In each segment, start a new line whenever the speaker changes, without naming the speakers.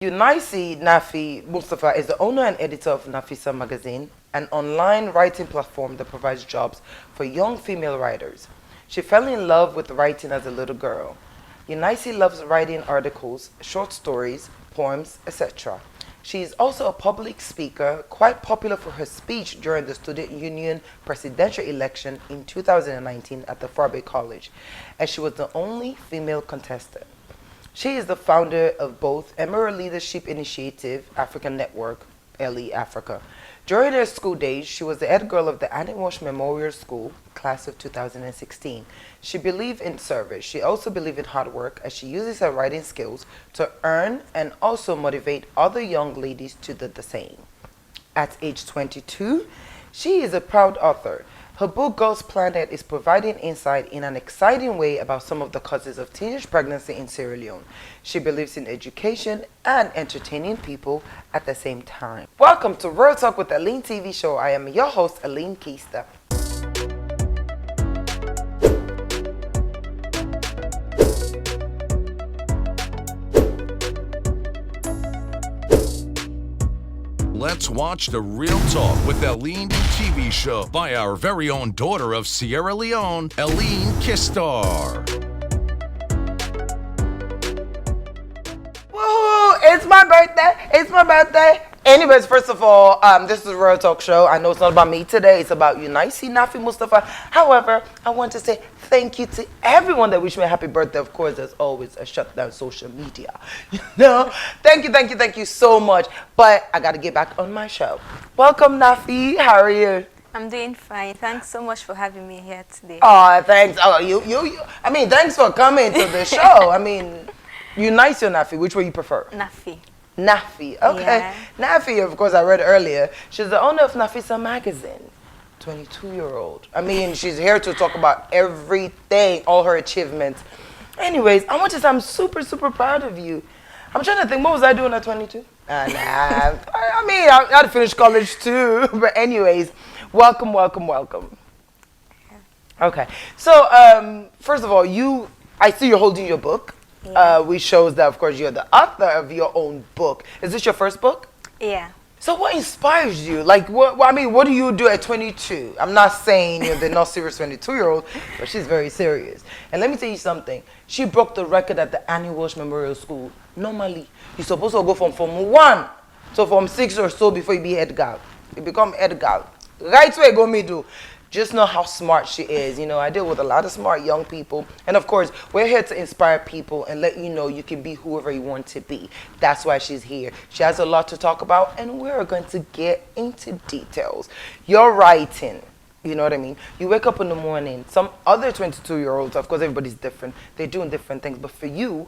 Eunice Naffie Mustapha is the owner and editor of Nafisa Magazine, an online writing platform that provides jobs for young female writers. She fell in love with writing as a little girl. Eunice loves writing articles, short stories, poems, etc. She is also a public speaker, quite popular for her speech during the Student Union presidential election in 2019 at the Farbe College, and she was the only female contestant. She is the founder of both Emerald Leadership Initiative African Network, LE Africa. During her school days, she was the head girl of the Annie Walsh Memorial School, class of 2016. She believed in service. She also believed in hard work as she uses her writing skills to earn and also motivate other young ladies to do the same. At age 22, she is a proud author. Her book, Girlz Planete, is providing insight in an exciting way about some of the causes of teenage pregnancy in Sierra Leone. She believes in education and entertaining people at the same time. Welcome to Real Talk with Aline TV show. I am your host, Aline Keista.
Let's watch the Real Talk with Aline TV show by our very own daughter of Sierra Leone, Aline Kistar.
Woo! It's my birthday! It's my birthday! Anyways, first of all, this is a Real Talk show. I know it's not about me today. It's about Eunice Naffie Mustapha. However, I want to say thank you to everyone that wished me a happy birthday. Of course, there's always a shutdown social media. Thank you so much. But I got to get back on my show. Welcome, Naffie. How are you?
I'm doing fine. Thanks so much for having me here today.
Oh, thanks. Oh, I mean, thanks for coming to the show. I mean, Eunice or Naffie? Which way you prefer?
Naffie.
Naffie, okay.
Yeah.
Naffie, of course, I read earlier. She's the owner of Nafisa Magazine. 22-year-old. I mean, she's here to talk about everything, all her achievements. Anyways, I want to say I'm super, super proud of you. I'm trying to think, what was I doing at 22? I mean, I had to finish college too. But anyways, welcome. Okay, so first of all, I see you're holding your book.
Yeah.
Which shows that, of course, you're the author of your own book. Is this your first book?
Yeah.
So what inspires you? Like, what do you do at 22? I'm not saying you're the not serious 22-year-old, but she's very serious. And let me tell you something. She broke the record at the Annie Walsh Memorial School. Normally, you're supposed to go from Form 1 to Form 6 or so before you be head girl. You become head girl. Right where you go me do. Just know how smart she is. You know, I deal with a lot of smart young people. And of course, we're here to inspire people and let you know you can be whoever you want to be. That's why she's here. She has a lot to talk about, and we're going to get into details. You're writing. You know what I mean? You wake up in the morning. Some other 22-year-olds, of course, everybody's different. They're doing different things. But for you,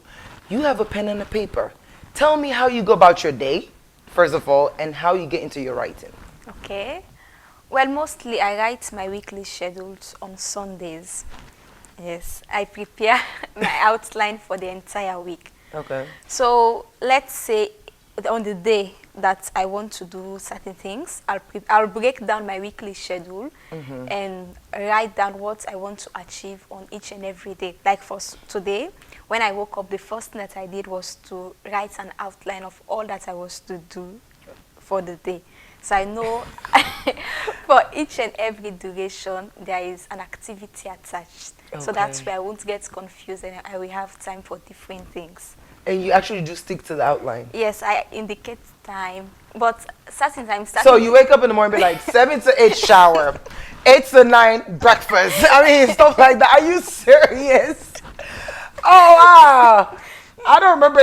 you have a pen and a paper. Tell me how you go about your day, first of all, and how you get into your writing.
Okay. Well, mostly I write my weekly schedules on Sundays. Yes, I prepare my outline for the entire week.
Okay.
So let's say on the day that I want to do certain things, I'll break down my weekly schedule and write down what I want to achieve on each and every day. Like for today, when I woke up, the first thing that I did was to write an outline of all that I was to do for the day. So I know for each and every duration, there is an activity attached. Okay. So that's where I won't get confused and I will have time for different things.
And you actually do stick to the outline?
Yes, I indicate time. But certain times...
So you wake up in the morning and be like, 7 to 8 shower, 8 to 9 breakfast. I mean, stuff like that. Are you serious? Oh, wow. I don't remember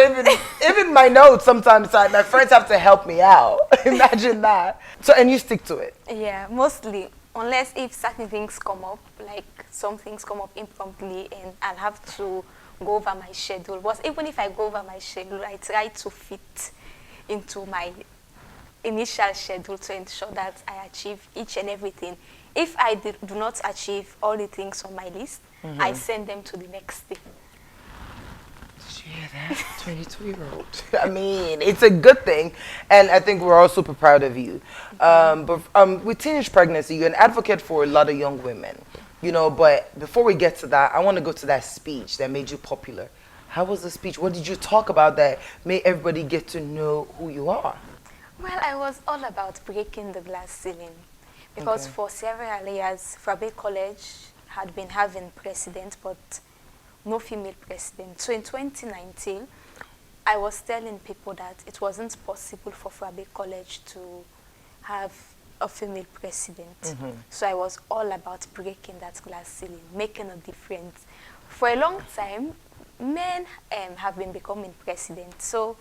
even my notes sometimes. My friends have to help me out. Imagine that. So, and you stick to it?
Yeah, mostly. Unless if certain things come up, like some things come up impromptu and I'll have to go over my schedule. But even if I go over my schedule, I try to fit into my initial schedule to ensure that I achieve each and everything. If I do not achieve all the things on my list, I send them to the next day.
Yeah, that 22-year-old. I mean, it's a good thing, and I think we're all super proud of you. But with teenage pregnancy, you're an advocate for a lot of young women, you know. But before we get to that, I want to go to that speech that made you popular. How was the speech? What did you talk about that made everybody get to know who you are?
Well, I was all about breaking the glass ceiling because
Okay.
for several years, Frabe College had been having president, but no female president. So in 2019, I was telling people that it wasn't possible for Frabe College to have a female president. So I was all about breaking that glass ceiling, making a difference. For a long time, men have been becoming president. So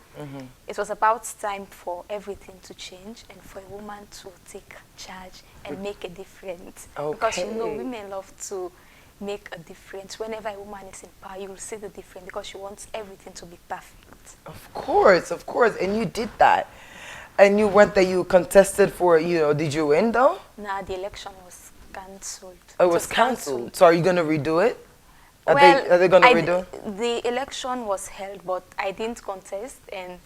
it was about time for everything to change and for a woman to take charge and make a difference. Because you know,
Okay.
women love to make a difference. Whenever a woman is in power, you will see the difference because she wants everything to be perfect.
Of course, of course. And you did that. And you went there, you contested for, did you win though?
Now the election was cancelled.
Oh, it was cancelled. So are you going to redo it? Are
Well,
they going to redo it?
the election was held, but I didn't contest. And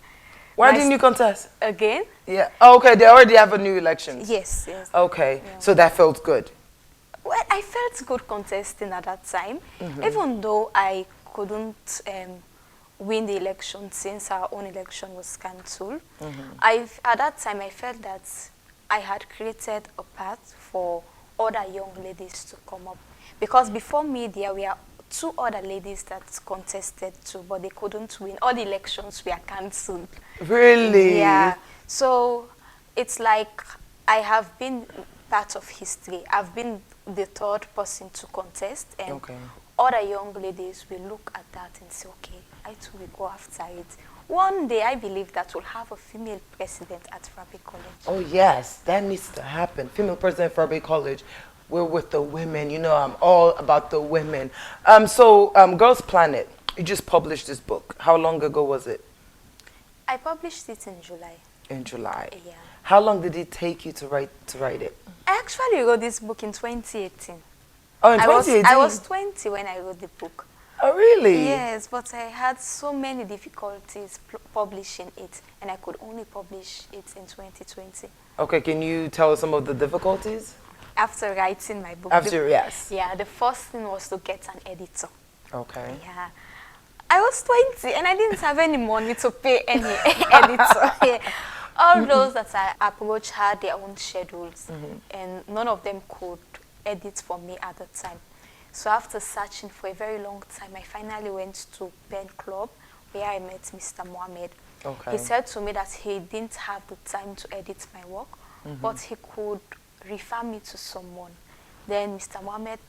Why
my
didn't you contest?
again?
Yeah. Oh, okay, they already have a new election.
Yes, yes.
Okay,
Yeah.
so that felt good.
Well, I felt good contesting at that time, even though I couldn't win the election since our own election was cancelled. At that time, I felt that I had created a path for other young ladies to come up. Because before me, there were two other ladies that contested too, but they couldn't win. All the elections were cancelled.
Really?
Yeah. So it's like I have been part of history. I've been the third person to contest, and
Okay.
other young ladies will look at that and say, okay, I too will go after it. One day, I believe that we'll have a female president at Frabe College.
Oh, yes, that needs to happen. Female president for Frabe College. We're with the women. You know, I'm all about the women. Girlz Planet, you just published this book. How long ago was it?
I published it in July.
In July.
Yeah.
How long did it take you to write it?
I actually wrote this book in 2018.
Oh, in
I
2018?
was 20 when I wrote the book.
Oh, really?
Yes, but I had so many difficulties publishing it, and I could only publish it in 2020.
Okay, can you tell us some of the difficulties?
After writing my book.
Yes.
Yeah, the first thing was to get an editor.
Okay.
Yeah. I was 20 and I didn't have any money to pay any editor. Yeah. All those that I approached had their own schedules, and none of them could edit for me at the time. So after searching for a very long time, I finally went to Pen Club where I met Mr. Mohammed.
Okay.
He said to me that he didn't have the time to edit my work, but he could refer me to someone. Then Mr. Mohammed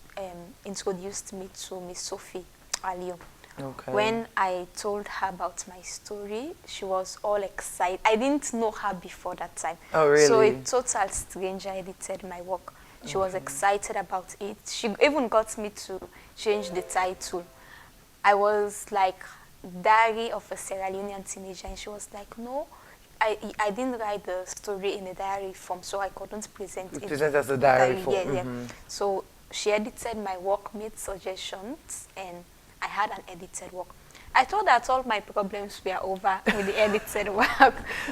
introduced me to Miss Sophie Alion.
Okay.
When I told her about my story, she was all excited. I didn't know her before that time.
Oh, really?
So a total stranger edited my work. She was excited about it. She even got me to change the title. I was like, Diary of a Sierra Leonean Teenager, and she was like, no, I didn't write the story in a diary form, so I couldn't present it.
Present as a diary form.
Yeah, yeah. So she edited my work, made suggestions, and I had an edited work. I thought that all my problems were over with the edited work,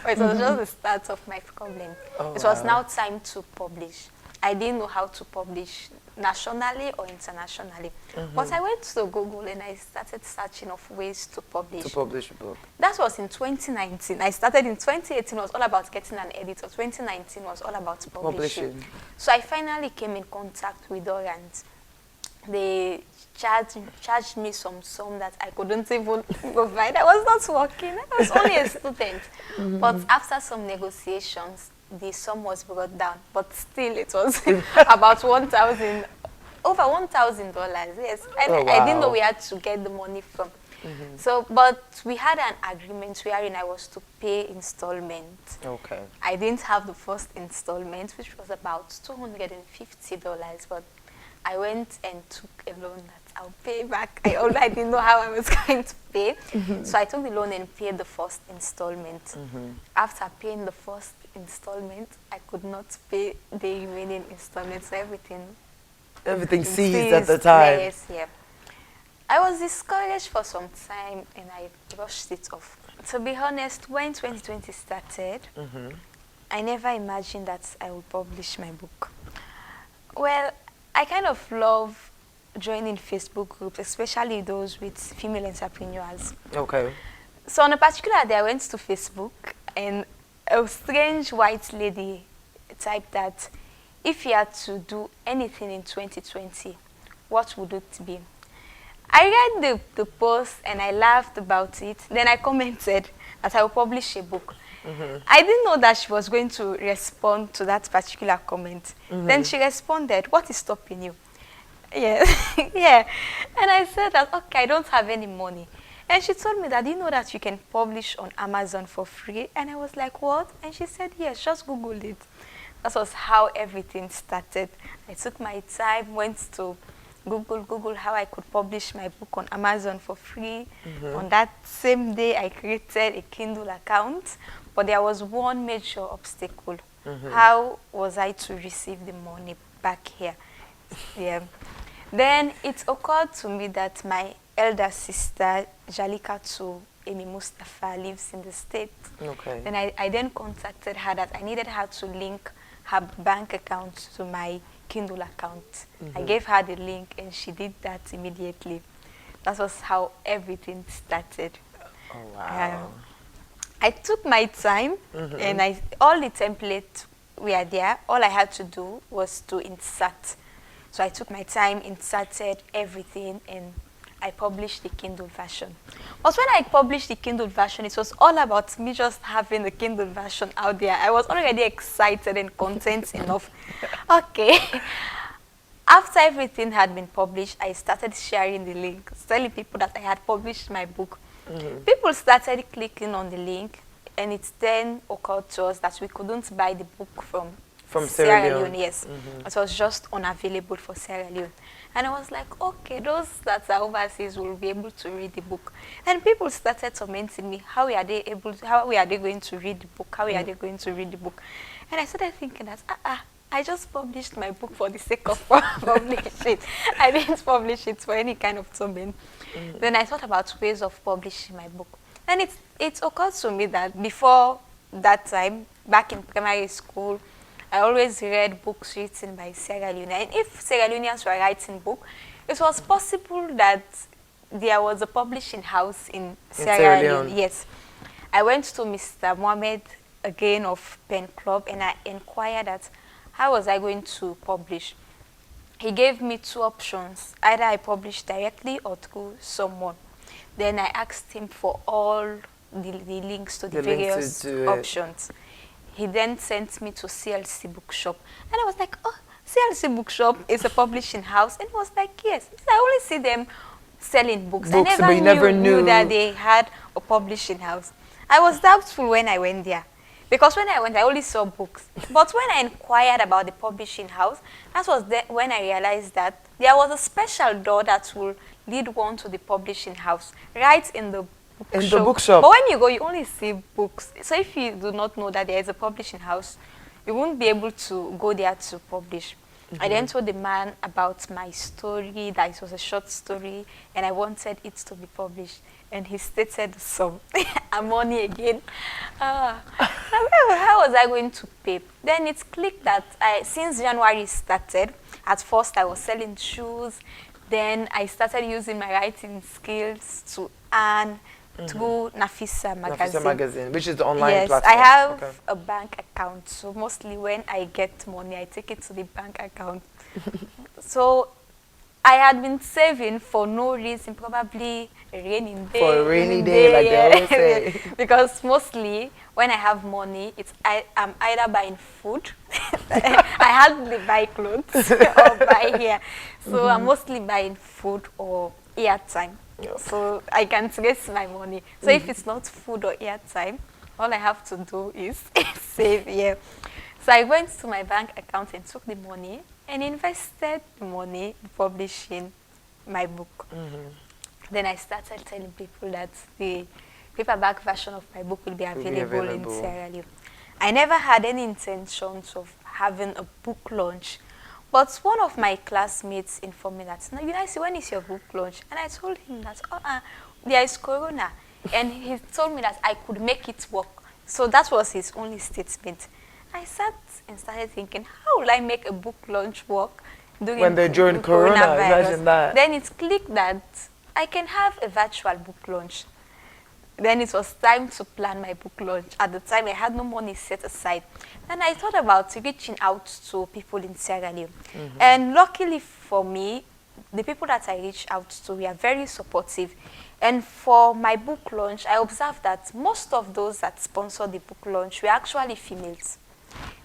but it was just the start of my problem.
Oh,
it was
wow.
now time to publish. I didn't know how to publish nationally or internationally. But I went to Google and I started searching of ways to publish.
To publish a book.
That was in 2019. I started in 2018, it was all about getting an editor. 2019 was all about publishing. So I finally came in contact with her, and they charged me some sum that I couldn't even provide. I was not working. I was only a student. But after some negotiations, the sum was brought down. But still, it was about over $1,000. Yes, and
Oh,
I didn't know
wow.
we had to get the money from. So, but we had an agreement wherein I was to pay installment.
Okay.
I didn't have the first installment, which was about $250, but I went and took a loan that I'll pay back. I didn't know how I was going to pay. So I took the loan and paid the first installment. After paying the first installment, I could not pay the remaining installments. So
Everything ceased at the time.
Yes, yeah. I was discouraged for some time and I brushed it off. To be honest, when 2020 started, I never imagined that I would publish my book. Well, I kind of love joining Facebook groups, especially those with female entrepreneurs.
Okay.
So on a particular day, I went to Facebook, and a strange white lady typed that if you had to do anything in 2020, what would it be? I read the post and I laughed about it. Then I commented that I will publish a book. I didn't know that she was going to respond to that particular comment. Then she responded, "What is stopping you?" Yeah, yeah. And I said that, okay, I don't have any money. And she told me that, you know that you can publish on Amazon for free? And I was like, what? And she said, yes, just Google it. That was how everything started. I took my time, went to Google how I could publish my book on Amazon for free. On that same day, I created a Kindle account. But there was one major obstacle. How was I to receive the money back here? Yeah. Then it occurred to me that my elder sister, Jalika Amy Mustapha, lives in the States.
Okay.
Then I then contacted her that I needed her to link her bank account to my Kindle account. I gave her the link and she did that immediately. That was how everything started.
Oh, wow.
I took my time and all the templates were there. All I had to do was to insert. So I took my time, inserted everything, and I published the Kindle version. But when I published the Kindle version, it was all about me just having the Kindle version out there. I was already excited and content enough. Okay. After everything had been published, I started sharing the link, telling people that I had published my book. People started clicking on the link, and it then occurred to us that we couldn't buy the book from Sierra Leone. Yes. It was just unavailable for Sierra Leone. And I was like, okay, those that are overseas will be able to read the book. And people started tormenting me, how are they going to read the book? How are they going to read the book? And I started thinking that, I just published my book for the sake of publishing. I didn't publish it for any kind of torment. Then I thought about ways of publishing my book. And it occurred to me that before that time, back in primary school, I always read books written by Sierra Leone. And if Sierra Leoneans were writing books, it was possible that there was a publishing house in Sierra Leone. Yes. I went to Mr. Mohammed again of Pen Club and I inquired that how was I going to publish. He gave me two options. Either I publish directly or through someone. Then I asked him for all the links to the various options. He then sent me to CLC Bookshop. And I was like, oh, CLC Bookshop is a publishing house. And he was like, yes. I only see them selling books. I never knew that they had a publishing house. I was doubtful when I went there. Because when I went, I only saw books. But when I inquired about the publishing house, that was when I realized that there was a special door that will lead one to the publishing house, right in the bookshop. But when you go, you only see books. So if you do not know that there is a publishing house, you won't be able to go there to publish. I then told the man about my story, that it was a short story, and I wanted it to be published. And he stated the sum. I'm money again. How was I going to pay? Then it clicked that since January started, at first I was selling shoes. Then I started using my writing skills to earn through Nafisa Magazine.
Nafisa Magazine, which is the online
yes,
platform.
I have a bank account. So mostly when I get money, I take it to the bank account. So I had been saving for no reason, probably a rainy day.
For a rainy day, like they always say.
Because mostly when I have money, I'm either buying food. I hardly buy clothes or buy hair. So I'm mostly buying food or airtime. So I can trace my money. So if it's not food or airtime, all I have to do is save here. So I went to my bank account and took the money and invested the money in publishing my book. Then I started telling people that the paperback version of my book will be available in Sierra Leone. I never had any intentions of having a book launch. But one of my classmates informed me that, now, Eunice, when is your book launch? And I told him that, there is Corona. And he told me that I could make it work. So that was his only statement. I sat and started thinking, how will I make a book launch work
during Corona, imagine that.
Then it clicked that I can have a virtual book launch. Then it was time to plan my book launch. At the time, I had no money set aside. Then I thought about reaching out to people in Sierra Leone. And luckily for me, the people that I reached out to were very supportive. And for my book launch, I observed that most of those that sponsored the book launch were actually females.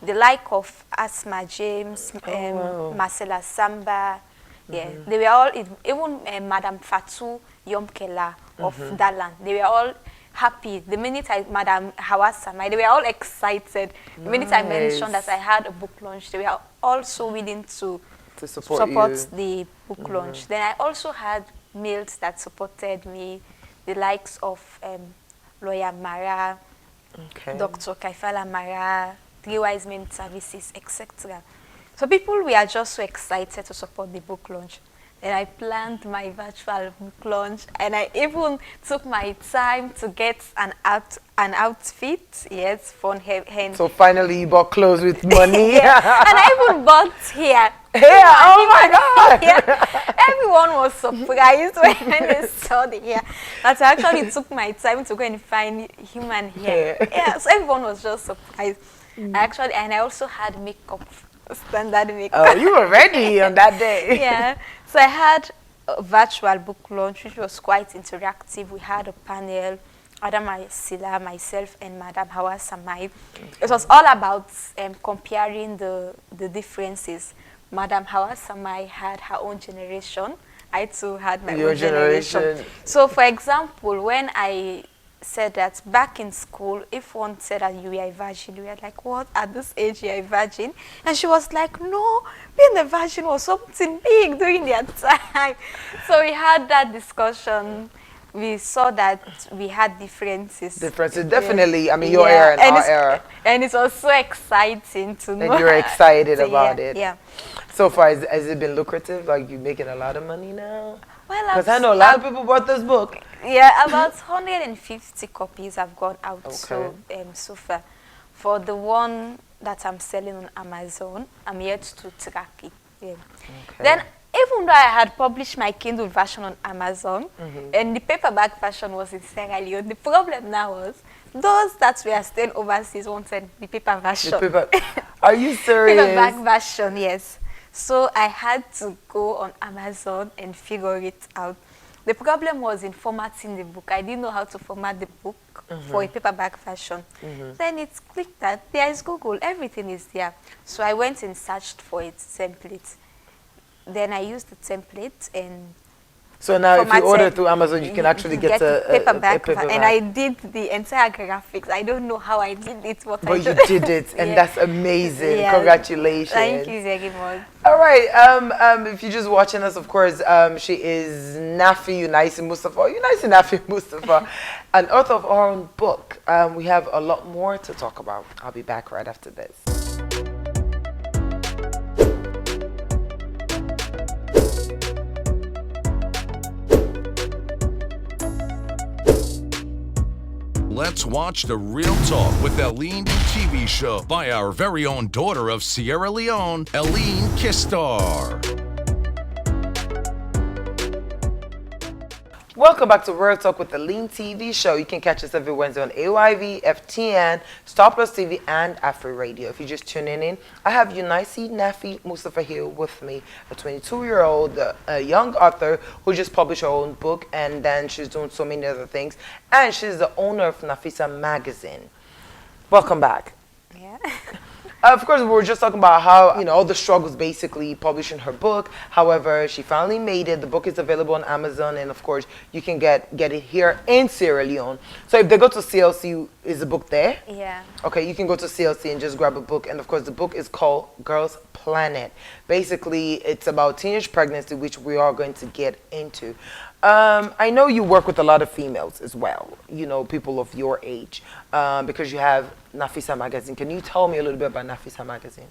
The like of Asma James, Marcella Samba, they were all, even Madame Fatou Yomkela of Dalan, they were all happy. The minute Madame Hawasama, they were all excited. The minute I mentioned that I had a book launch, they were also willing to support the book launch. Then I also had males that supported me, the likes of Lawyer Mara, Dr. Kaifala Mara, Three Wise Men Services, etc. So people were just so excited to support the book launch. And I planned my virtual book launch, and I even took my time to get an outfit, yes, for her.
So finally you bought clothes with money.
And I even bought hair.
Hair, oh my God!
Everyone was surprised when they saw the hair. That I actually took my time to go and find human hair. Yeah, so everyone was just surprised. I also had makeup. Standard makeup. Oh,
you were ready on that day.
Yeah. So I had a virtual book launch, which was quite interactive. We had a panel, Adam Sila, myself, and Madame Hawa Samai. It was all about comparing the differences. Madame Hawa Samai had her own generation. I too had my own generation. So, for example, when I said that back in school, if one said that you were a virgin, we were like, what, at this age you're a virgin? And she was like, no, being a virgin was something big during their time. So we had that discussion. We saw that we had differences.
Definitely. I mean, your era and our era.
And it was so exciting to know.
And you're excited about it.
Yeah.
So far, has it been lucrative? Like, you making a lot of money now?
Well,
because I know a lot of people bought this book.
Yeah, about 150 copies have gone out so far. For the one that I'm selling on Amazon, I'm yet to track it. Yeah. Then, even though I had published my Kindle version on Amazon, and the paperback version was in Sierra Leone, the problem now was those that were staying overseas wanted the paper version.
Are you serious?
Paperback version, yes. So I had to go on Amazon and figure it out. The problem was in formatting the book. I didn't know how to format the book for a paperback version. Then it clicked that there is Google, everything is there. So I went and searched for a template. Then I used the template and
so now if you order through Amazon, you can actually get a paperback.
And I did the entire graphics. I don't know how I did it, but
you did it, and that's amazing. Yeah. Congratulations.
Thank you very much.
All right. If you're just watching us, of course, she is Eunice Naffie Mustapha, an author of our own book. We have a lot more to talk about. I'll be back right after this.
Let's watch the Real Talk with Eline TV show by our very own daughter of Sierra Leone, Eline Kistar.
Welcome back to Real Talk with Eline TV show. You can catch us every Wednesday on AYV, FTN, Star Plus TV, and Afro Radio. If you're just tuning in, I have Eunice Naffie Mustapha here with me, a 22-year-old a young author who just published her own book, and then she's doing so many other things. And she's the owner of Nafisa Magazine. Welcome back.
Yeah.
Of course, we were just talking about how, all the struggles basically publishing her book. However, she finally made it. The book is available on Amazon, and of course, you can get it here in Sierra Leone. So if they go to CLC, is the book there?
Yeah.
Okay, you can go to CLC and just grab a book. And of course, the book is called Girlz Planete. Basically, it's about teenage pregnancy, which we are going to get into. I know you work with a lot of females as well, people of your age, because you have Nafisa Magazine. Can you tell me a little bit about Nafisa Magazine?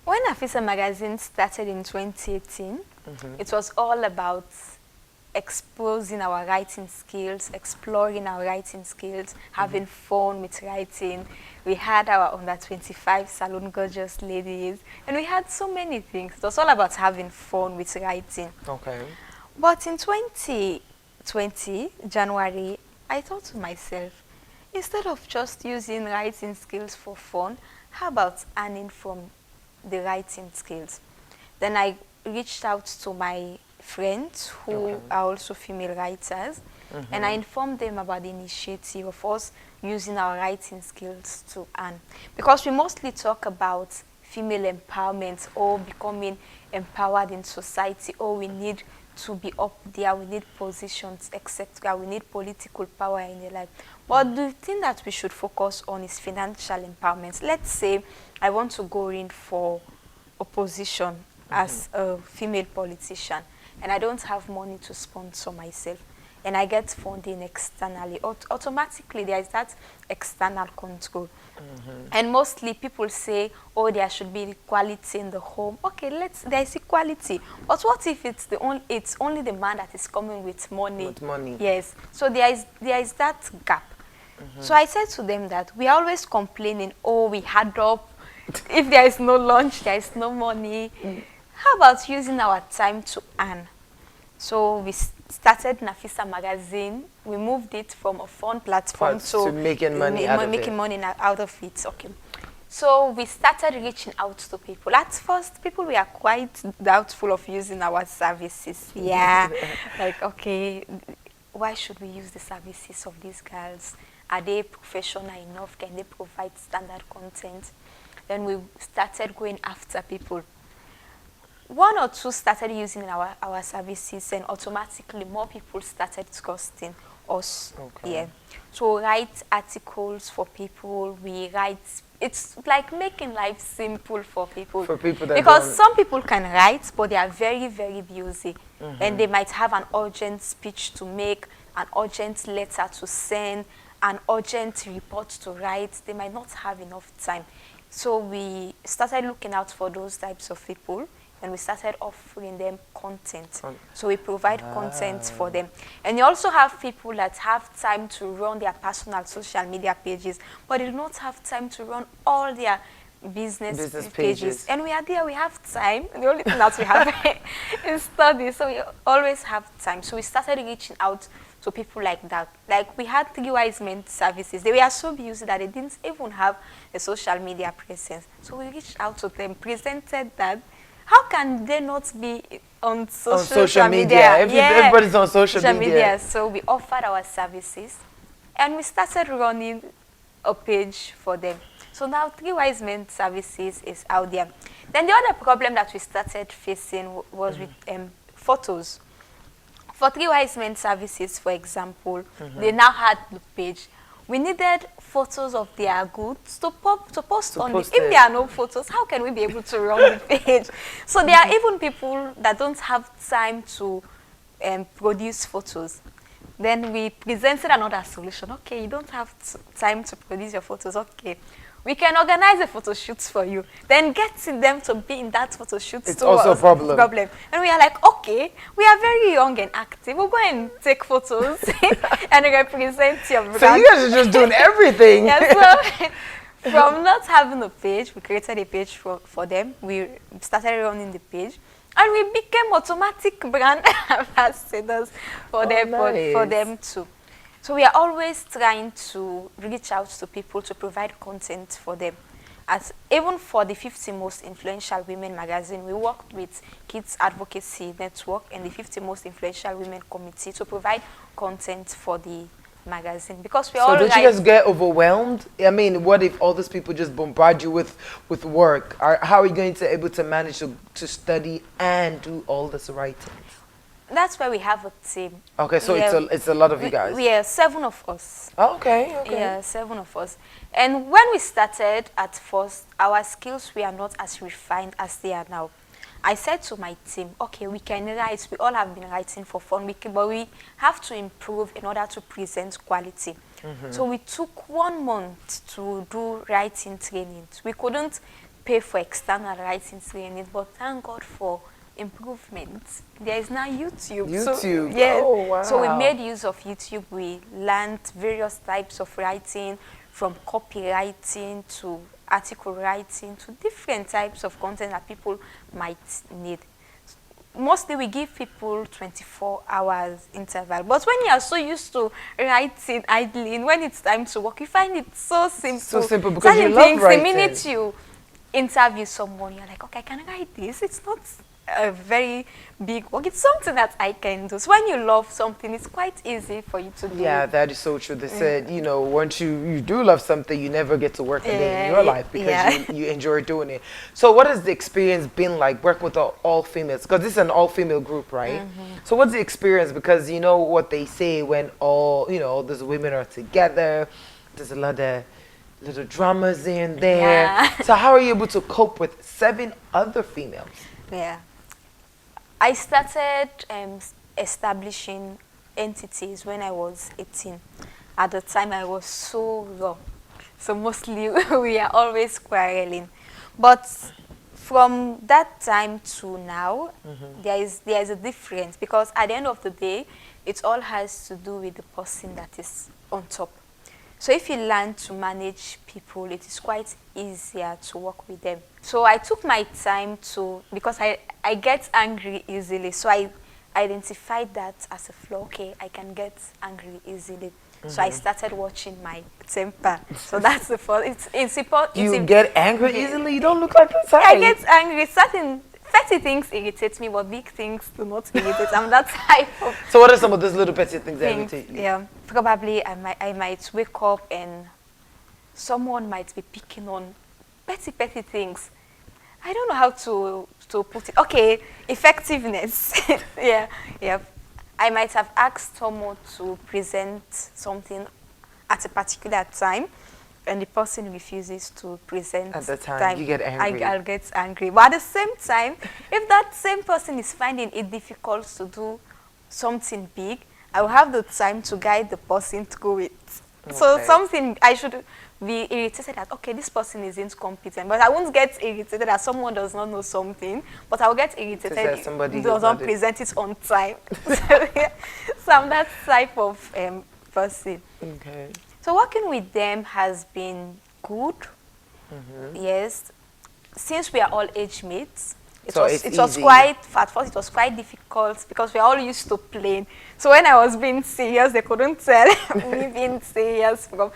When Nafisa Magazine started in 2018, it was all about exposing our writing skills, exploring our writing skills, having fun with writing. We had our under 25 salon gorgeous ladies, and we had so many things. It was all about having fun with writing.
Okay.
But in 2020, January, I thought to myself, instead of just using writing skills for fun, how about earning from the writing skills? Then I reached out to my friends who are also female writers, and I informed them about the initiative of us using our writing skills to earn. Because we mostly talk about female empowerment or becoming empowered in society, or we need to be up there, we need positions, etc. We need political power in your life. But the thing that we should focus on is financial empowerment. Let's say I want to go in for opposition as a female politician, and I don't have money to sponsor myself, and I get funding externally. Automatically, there is that external control. And mostly people say, oh, there should be equality in the home. Okay, there is equality. But what if it's only the man that is coming with money?
With money.
Yes. So there is that gap. So I said to them that we are always complaining, oh, we had up. If there is no lunch, there is no money. How about using our time to earn? So we started Nafisa magazine. We moved it from a fun platform to
making money
out of it. Okay. So we started reaching out to people. At first, people were quite doubtful of using our services. Yeah, like, okay, why should we use the services of these girls? Are they professional enough? Can they provide standard content? Then we started going after people. One or two started using our services, and automatically more people started trusting us.
Okay.
Yeah. So write articles for people. We write. It's like making life simple for people.
For people that
because some people can write, but they are very, very busy, and they might have an urgent speech to make, an urgent letter to send, an urgent report to write. They might not have enough time. So we started looking out for those types of people, and we started offering them content. So we provide content for them. And you also have people that have time to run their personal social media pages, but they do not have time to run all their business pages. And we are there, we have time. The only thing that we have is study, so we always have time. So we started reaching out to people like that. Like, we had 3 wise men services. They were so busy that they didn't even have a social media presence. So we reached out to them, presented that. How can they not be on social media?
Everybody's on social media.
So we offered our services, and we started running a page for them. So now 3 wise men services is out there. Then the other problem that we started facing was with photos. For 3 wise men services, for example, they now had the page. We needed photos of their goods to post on it. If there are no photos, how can we be able to run the page? So there are even people that don't have time to produce photos. Then we presented another solution. Okay, you don't have time to produce your photos. Okay, we can organize a photo shoot for you. Then getting them to be in that photo shoot
it's also a problem.
And we are like, okay, we are very young and active. We'll go and take photos and represent your brand.
So you guys are just doing everything.
Yeah, so from not having a page, we created a page for them. We started running the page, and we became automatic brand ambassadors for them too. So we are always trying to reach out to people to provide content for them. As even for the 50 Most Influential Women magazine, we worked with Kids Advocacy Network and the 50 Most Influential Women Committee to provide content for the magazine, because we all.
So don't you guys get overwhelmed? I mean, what if all these people just bombard you with work? How are you going to able to manage to study and do all this writing?
That's why we have a team.
Okay, so it's a lot of you guys.
We are 7 of us.
Oh, okay.
Yeah, 7 of us. And when we started at first, our skills were not as refined as they are now. I said to my team, okay, we can write. We all have been writing for fun, but we have to improve in order to present quality. So we took 1 month to do writing trainings. We couldn't pay for external writing training, but thank God for improvement, there is now YouTube.
YouTube.
So, yeah.
Oh, wow.
So we made use of YouTube. We learned various types of writing, from copywriting to article writing to different types of content that people might need. Mostly we give people 24 hours interval. But when you are so used to writing, idling, when it's time to work, you find it so simple.
So simple because you
Certain
love
things,
writing.
the minute you interview someone, you're like, okay, I can write this. It's not a very big work. It's something that I can do. So when you love something, it's quite easy for you to do.
Yeah, that is so true. They said, you know, once you do love something, you never get to work a day in your life because you enjoy doing it. So what has the experience been like working with all females? Because this is an all-female group, right? So what's the experience? Because you know what they say when all, you know, those women are together, there's a lot of little dramas in there.
Yeah.
So how are you able to cope with 7 other females?
Yeah. I started establishing entities when I was 18. At the time, I was so young. So mostly we are always quarreling. But from that time to now, there is a difference, because at the end of the day, it all has to do with the person that is on top. So if you learn to manage people, it is quite easier to work with them. So I took my time to, because I get angry easily. So I identified that as a flaw. Okay, I can get angry easily. So I started watching my temper. So that's the first. It's important.
You get angry easily? You don't look like the type.
I get angry. Certain petty things irritate me, but big things do not irritate. I'm that type of.
So what are some of those little petty things that irritate you?
Yeah, probably I might wake up and someone might be picking on petty things. I don't know how to put it. Okay, effectiveness. yeah. I might have asked someone to present something at a particular time, and the person refuses to present
at the time. You get angry.
I'll get angry. But at the same time, if that same person is finding it difficult to do something big, I will have the time to guide the person through it. Okay. So something I should be irritated at, okay, this person is incompetent, but I won't get irritated that someone does not know something, but I'll get irritated if somebody does not present it on time. So I'm that type of person.
Okay.
So working with them has been good. Yes, since we are all age mates. It was quite, at first it was quite difficult because we are all used to playing. So when I was being serious, they couldn't tell me being serious from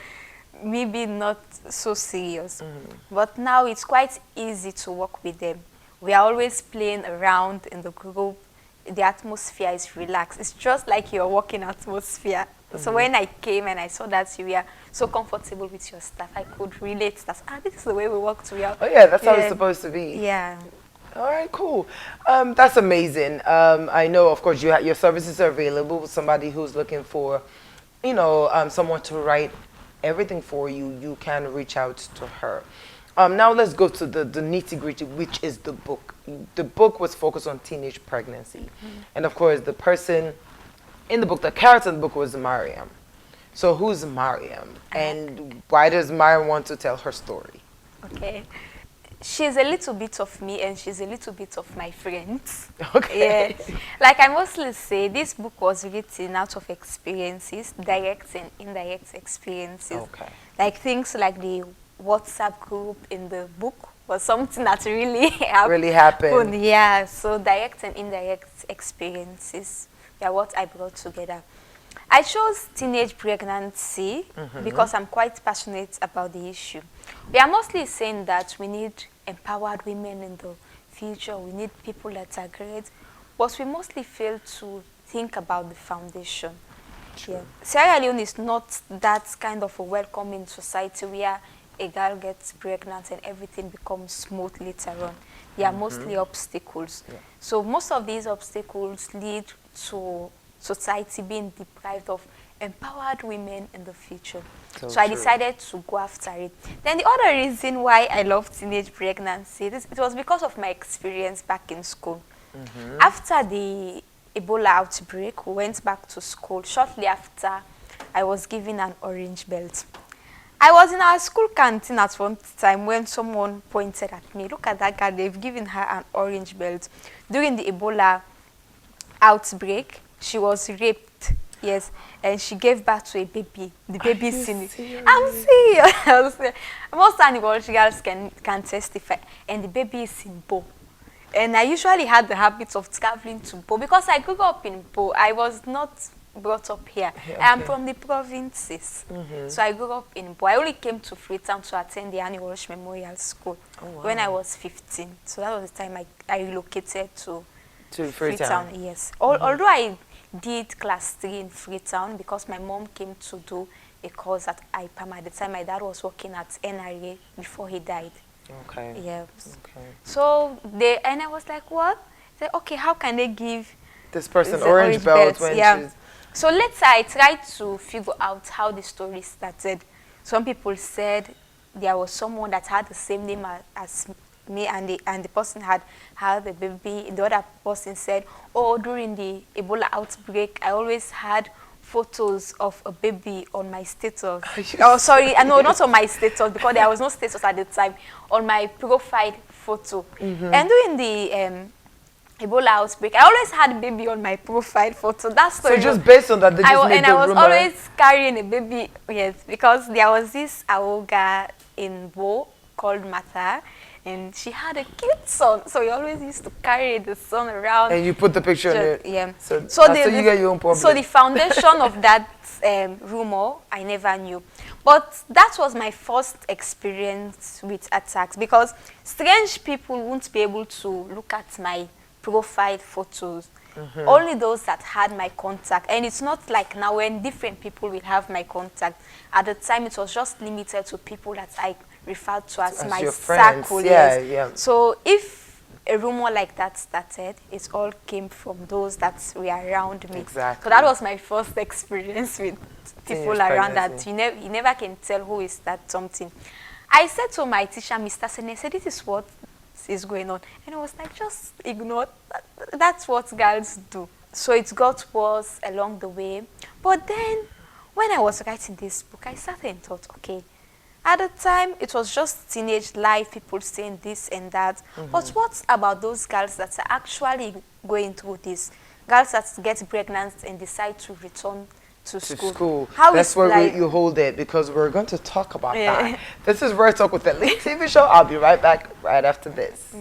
me being not so serious. But now it's quite easy to work with them. We are always playing around in the group. The atmosphere is relaxed. It's just like your working atmosphere. So when I came and I saw that you were so comfortable with your staff, I could relate that, this is the way we work together.
Oh yeah, that's how it's supposed to be.
Yeah.
All right, cool. That's amazing. I know, of course, your services are available. Somebody who's looking for, you know, someone to write everything for you, you can reach out to her. Now let's go to the nitty-gritty, which is the book. The book was focused on teenage pregnancy. And of course, the person in the book, the character in the book was Mariam. So who's Mariam? And why does Mariam want to tell her story?
Okay. She's a little bit of me and she's a little bit of my friends.
Okay.
Yeah. Like I mostly say, this book was written out of experiences, direct and indirect experiences.
Okay.
Like things like the WhatsApp group in the book was something that really
happened.
Yeah, so direct and indirect experiences are what I brought together. I chose teenage pregnancy because I'm quite passionate about the issue. We are mostly saying that we need empowered women in the future. We need people that are great. But we mostly fail to think about the foundation. Yeah. Sierra Leone is not that kind of a welcoming society where a girl gets pregnant and everything becomes smooth later on. There are mostly obstacles. Yeah. So most of these obstacles lead to society being deprived of empowered women in the future. So I decided to go after it. Then the other reason why I love teenage pregnancy, it was because of my experience back in school. After the Ebola outbreak, we went back to school. Shortly after, I was given an orange belt. I was in our school canteen at one time when someone pointed at me, look at that girl, they've given her an orange belt. During the Ebola outbreak, she was raped, yes, and she gave birth to a baby. The baby is in it. I'm serious. Most animals girls can testify, and the baby is in Bo. And I usually had the habit of traveling to Bo because I grew up in Bo. I was not brought up here.
Yeah, okay.
I'm from the provinces. So I grew up in Bo. I only came to Freetown to attend the Annie Walsh Memorial School when I was 15. So that was the time I relocated to
Freetown.
Yes. Although I did class 3 in Freetown because my mom came to do a course at IPAM. At the time, my dad was working at NRA before he died.
Okay.
Yes.
Okay.
So and I was like, what? They said, okay, how can they give
This person
the
orange belt when she's...
So later I tried to figure out how the story started. Some people said there was someone that had the same name as me, and the person had the baby. The other person said, oh, during the Ebola outbreak, I always had photos of a baby on my status. Oh, sorry, no, not on my status because there was no status at the time. On my profile photo. And during the Ebola outbreak, I always had a baby on my profile photo. That's
so just based on that, they just made the
I was
rumor.
always carrying a baby, yes, because there was this Awoga in Bo called Mata, and she had a cute son, so we always used to carry the son around.
And you put the picture in it.
Yeah.
So you get your own problem.
So the foundation of that rumor, I never knew. But that was my first experience with attacks because strange people won't be able to look at my profile photos. Only those that had my contact. And it's not like now when different people will have my contact. At the time, it was just limited to people that I referred to as my
your friends.
circle.
Yeah,
Yes.
yeah.
So if a rumor like that started, it all came from those that were around me.
Exactly.
So that was my first experience with people
Teenage
around
pregnancy.
that. You never can tell who is that something. I said to my teacher, Mr. Sene, said, this is what is going on. And I was like, just ignore. That's what girls do. So it got worse along the way. But then, when I was writing this book, I sat and thought, okay, at the time, it was just teenage life, people saying this and that. But what about those girls that are actually going through this? Girls that get pregnant and decide to return to school. How
That's
is
where
life?
you hold it because we're going to talk about that. This is Real Talk with the Lead TV show. I'll be right back right after this.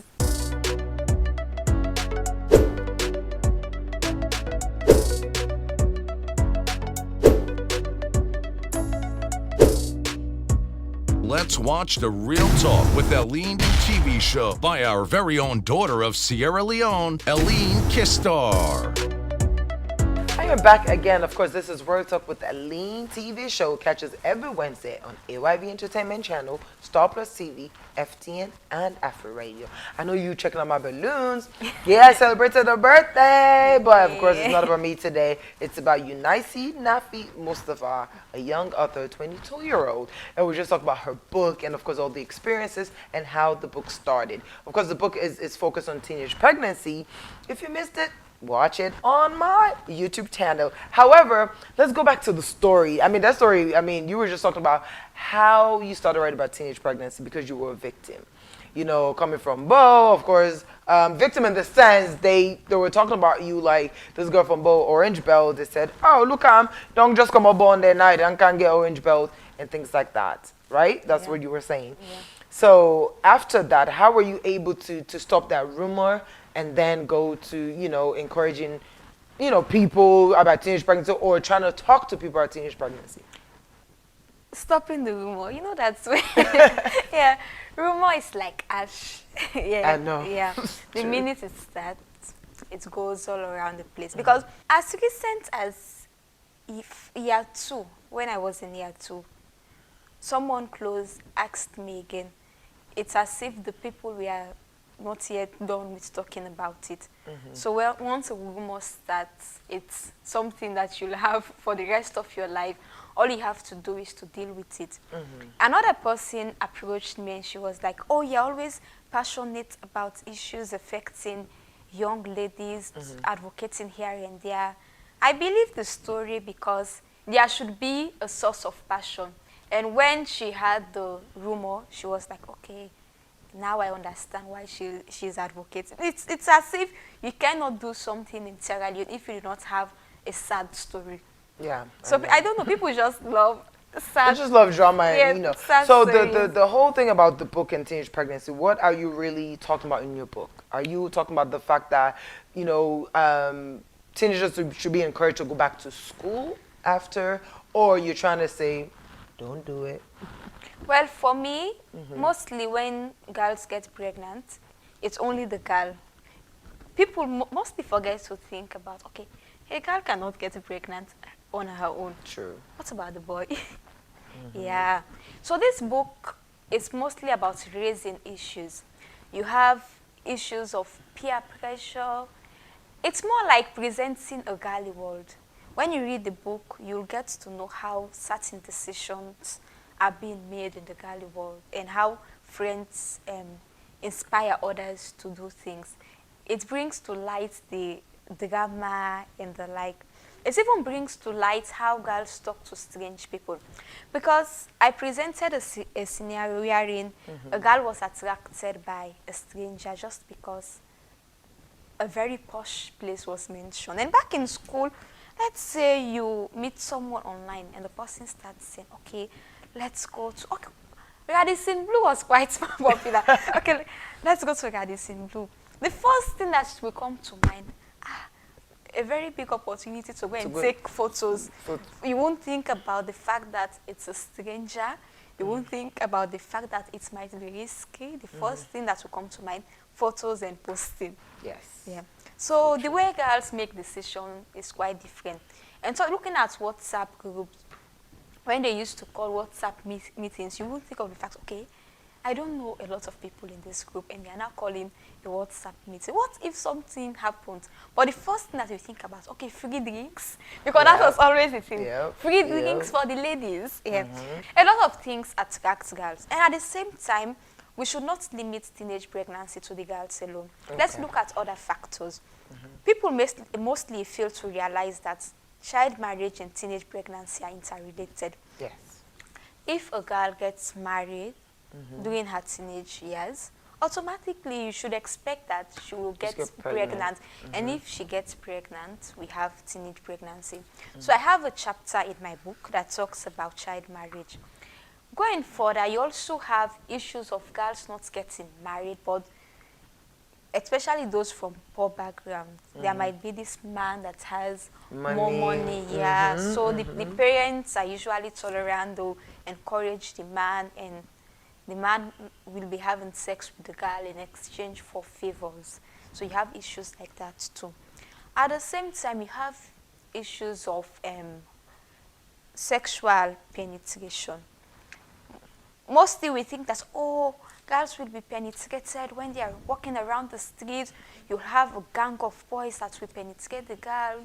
Let's watch the Real Talk with Eline TV show by our very own daughter of Sierra Leone, Eline Kistar.
I am back again. Of course, this is Real Talk with Eline TV show. Catches every Wednesday on AYV Entertainment Channel, Star Plus TV, FTN, and Afro Radio. I know you checking out my balloons. Yeah, I celebrated her birthday, but of course, it's not about me today. It's about Eunice Naffie Mustapha, a young author, 22-year-old, and we're just talking about her book and, of course, all the experiences and how the book started. Of course, the book is focused on teenage pregnancy. If you missed it, watch it on my YouTube channel. However, let's go back to the story. I mean, that story, you were just talking about how you started writing about teenage pregnancy because you were a victim. You know, coming from Bo, of course, victim in the sense they were talking about you like this girl from Bo, Orange Belt. They said, oh, look, don't just come up on their night and can't get Orange Belt and things like that, right? That's what you were saying.
Yeah.
So after that, how were you able to stop that rumor and then go to, encouraging, people about teenage pregnancy or trying to talk to people about teenage pregnancy?
Stopping the rumor, that's way. Yeah, rumor is like ash. Yeah,
I know.
Yeah, the
True.
minute it starts, it goes all around the place. Because as recent as year 2, when I was in year 2, someone close asked me again. It's as if the people were not yet done with talking about it. So once a rumor starts, it's something that you'll have for the rest of your life. All you have to do is to deal with it. Another person approached me and she was like, oh, you're always passionate about issues affecting young ladies, advocating here and there. I believe the story because there should be a source of passion. And when she heard the rumor, she was like, okay, now I understand why she's advocating. It's as if you cannot do something in Sierra Leone if you do not have a sad story.
Yeah.
So I don't know, people just love sad.
I just love drama, and,
Yeah,
you know.
sad
So
stories.
the whole thing about the book and teenage pregnancy, what are you really talking about in your book? Are you talking about the fact that, you know, teenagers should be encouraged to go back to school after, or you're trying to say, don't do it?
Well, for me, mostly when girls get pregnant, it's only the girl. People mostly forget to think about, okay, a girl cannot get pregnant on her own.
True.
What about the boy? Yeah. So this book is mostly about raising issues. You have issues of peer pressure. It's more like presenting a girly world. When you read the book, you'll get to know how certain decisions are being made in the girly world and how friends inspire others to do things. It brings to light the drama and the like. It even brings to light how girls talk to strange people. Because I presented a scenario wherein a girl was attracted by a stranger just because a very posh place was mentioned. And back in school, let's say you meet someone online and the person starts saying, okay, let's go to, okay, Radisson Blue was quite popular. Okay, let's go to Radisson Blue. The first thing that will come to mind, a very big opportunity to go and take photos. You won't think about the fact that it's a stranger. You won't think about the fact that it might be risky. The first thing that will come to mind, photos and posting.
Yes.
Yeah. So the way girls make decisions is quite different. And so looking at WhatsApp groups, when they used to call WhatsApp meetings, you would think of the fact, okay, I don't know a lot of people in this group and they are now calling a WhatsApp meeting. What if something happens? But the first thing that you think about, okay, free drinks, because that was always the thing. Free drinks for the ladies. Yeah. A lot of things attract girls. And at the same time, we should not limit teenage pregnancy to the girls alone. Let's look at other factors. People mostly fail to realize that child marriage and teenage pregnancy are interrelated.
Yes.
If a girl gets married during her teenage years, automatically you should expect that she will get pregnant. And if she gets pregnant, we have teenage pregnancy. So I have a chapter in my book that talks about child marriage. Going further, you also have issues of girls not getting married, but especially those from poor backgrounds. There might be this man that has more money, so the parents are usually tolerant, they'll encourage the man, and the man will be having sex with the girl in exchange for favors. So you have issues like that too. At the same time, you have issues of sexual penetration. Mostly we think that, oh, girls will be penetrated when they are walking around the street. You'll have a gang of boys that will penetrate the girl.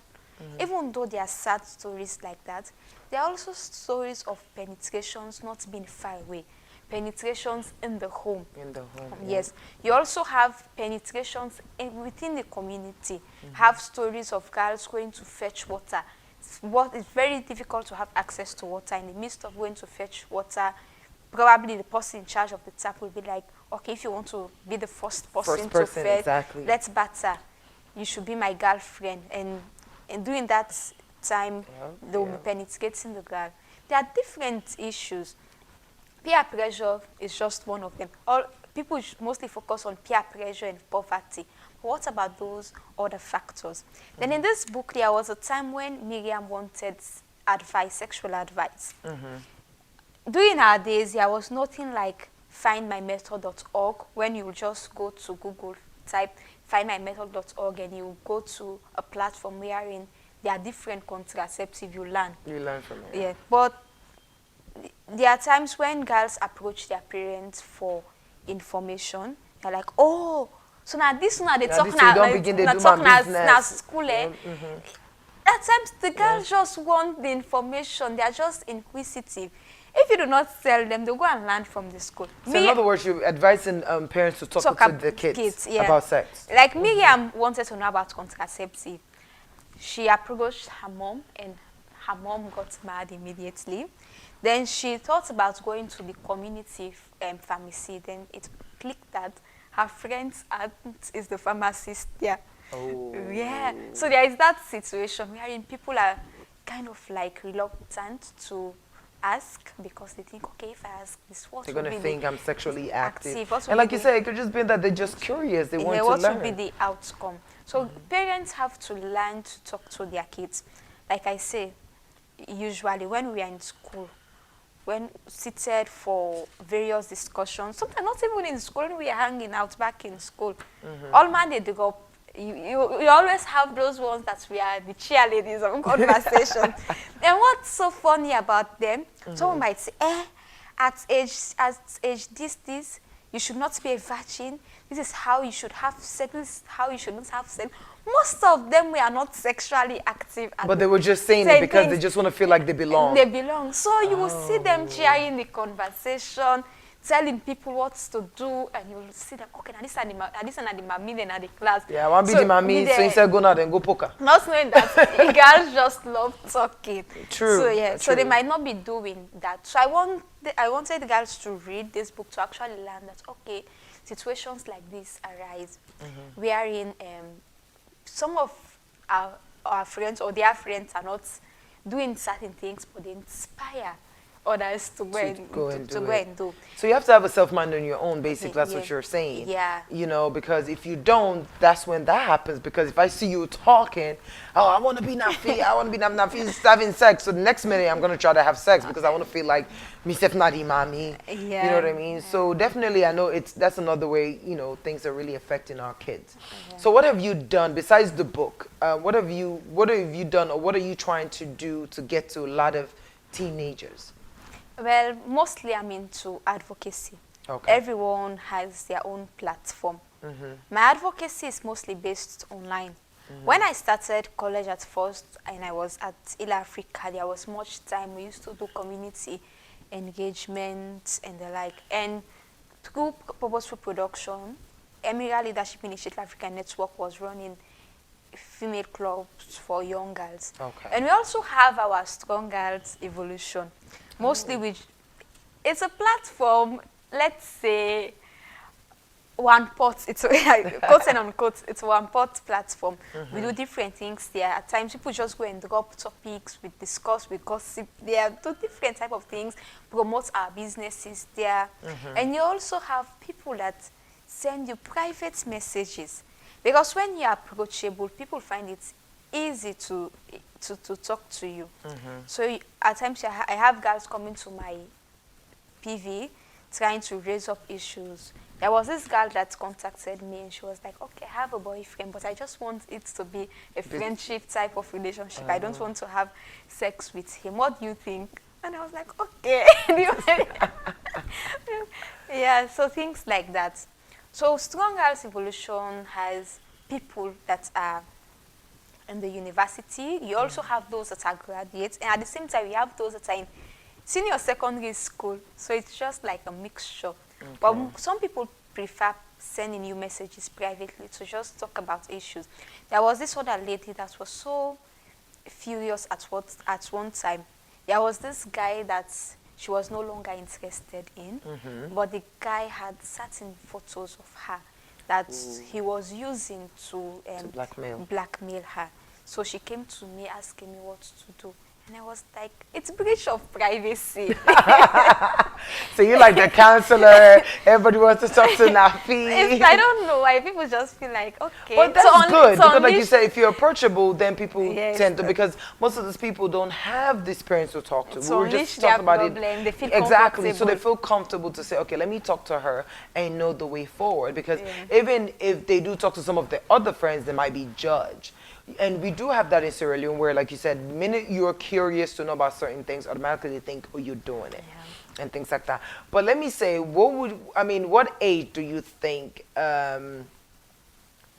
Even though there are sad stories like that, there are also stories of penetrations not being far away. Penetrations in the home.
In the home.
Yes. You also have penetrations within the community. Have stories of girls going to fetch water. It's very difficult to have access to water. In the midst of going to fetch water, probably the person in charge of the tap will be like, okay, if you want to be the first person to fetch, let's barter. You should be my girlfriend. And during that time, they will be penetrating the girl. There are different issues. Peer pressure is just one of them. People mostly focus on peer pressure and poverty. But what about those other factors? Then in this book, there was a time when Miriam wanted advice, sexual advice. During our days, there was nothing like findmymethod.org, when you just go to Google, type findmymethod.org, and you go to a platform wherein there are different contraceptives you learn.
You learn from it.
Yeah, but there are times when girls approach their parents for information. They're like, oh, so now this one they talk now school. At times the girls just want the information. They are just inquisitive. If you do not tell them, they'll go and learn from the school.
So in other words, you're advising parents to talk to the kids about sex.
Like Miriam wanted to know about contraceptive. She approached her mom, and her mom got mad immediately. Then she thought about going to the community pharmacy. Then it clicked that her friend's aunt is the pharmacist there.
Oh.
Yeah. So there is that situation wherein people are kind of like reluctant to ask because they think, okay, if I ask this, what
They're
will
going to
be
think
the
I'm sexually active.
what will
And like
be
you
the-
said, it could just be that they're just curious. They want to
what
learn.
will be the outcome? So parents have to learn to talk to their kids. Like I say, usually when we are in school, when seated for various discussions, sometimes not even in school, when we are hanging out back in school, all man they dig up. You always have those ones that we are the cheerleaders of conversation. And what's so funny about them, someone might say, at age this, you should not be a virgin. This is how you should have sex. This is how you should not have sex. Most of them we are not sexually active.
But they were just saying it because they just want to feel like they belong.
They belong. So you will see them cheering the conversation, telling people what to do, and you will see them, okay, now this are the mommy, then are the class.
Yeah, I want to be the mommy, so instead go now, then go poker.
Not knowing that girls just love talking.
True.
So yeah, so they
true.
might not be doing that. So I wanted the girls to read this book to actually learn that, okay, situations like this arise, wherein some of our friends or their friends are not doing certain things, but they inspire others to go and do.
So you have to have a self-mind on your own, basically. That's what you're saying.
Yeah.
You know, because if you don't, that's when that happens. Because if I see you talking, oh, I want to be Naffie, I want to be Naffie having sex. So the next minute, I'm going to try to have sex because I want to feel like myself nadi mami.
Yeah.
You know what I mean? So definitely, I know that's another way, you know, things are really affecting our kids. So what have you done besides the book? What have you done, or what are you trying to do to get to a lot of teenagers?
Well, mostly I'm into advocacy.
Okay.
Everyone has their own platform. My advocacy is mostly based online. When I started college at first and I was at Il Africa, there was much time. We used to do community engagement and the like. And through purposeful production, Emigra Leadership Initiative African Network was running female clubs for young girls.
Okay.
And we also have our Strong Girls Evolution. Mostly it's a platform, let's say, one pot, it's quote and unquote, it's one pot platform. We do different things there. At times people just go and drop topics, we discuss, we gossip there, do different type of things, promote our businesses there. And you also have people that send you private messages. Because when you're approachable, people find it easy to talk to you. So at times I have girls coming to my PV trying to raise up issues. There was this girl that contacted me and she was like, okay, I have a boyfriend, but I just want it to be a friendship type of relationship. I don't want to have sex with him. What do you think? And I was like, okay. Yeah, so things like that. So Strong Girls Evolution has people that are in the university. You also have those that are graduates, and at the same time, you have those that are in senior secondary school. So it's just like a mixture. But some people prefer sending you messages privately to just talk about issues. There was this other lady that was so furious at one time. There was this guy that she was no longer interested in, but the guy had certain photos of her that he was using to blackmail her. So she came to me asking me what to do. And I was like, it's breach of privacy.
So you're like the counselor, everybody wants to talk to Naffie.
I don't know why people just feel like, okay.
But that's good, because like you said, if you're approachable, then people tend to, because most of these people don't have these parents to talk to.
So
we were just talking about it.
They feel
exactly, so they feel comfortable to say, okay, let me talk to her and know the way forward. Because even if they do talk to some of their other friends, they might be judged. And we do have that in Sierra Leone where, like you said, the minute you're curious to know about certain things, automatically they think, oh, you're doing it. And things like that. But let me say, what age do you think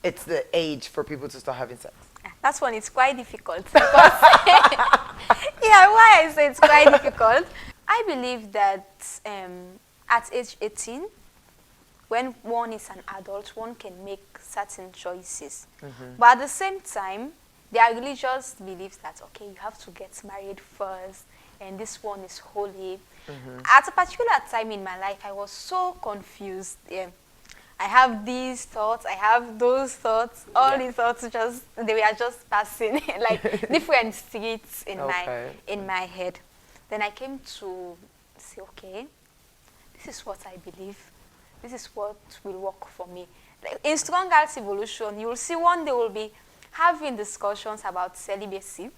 it's the age for people to start having sex?
That's one, it's quite difficult. Because why I say it's quite difficult. I believe that at age 18, when one is an adult, one can make certain choices. But at the same time, there are religious beliefs that, okay, you have to get married first, and this one is holy. At a particular time in my life, I was so confused. Yeah. I have these thoughts, I have those thoughts, all these thoughts they were just passing like different streets in my head. Then I came to say, okay, this is what I believe. This is what will work for me. Like in Strong Girls Evolution, you will see one day we'll be having discussions about celibacy,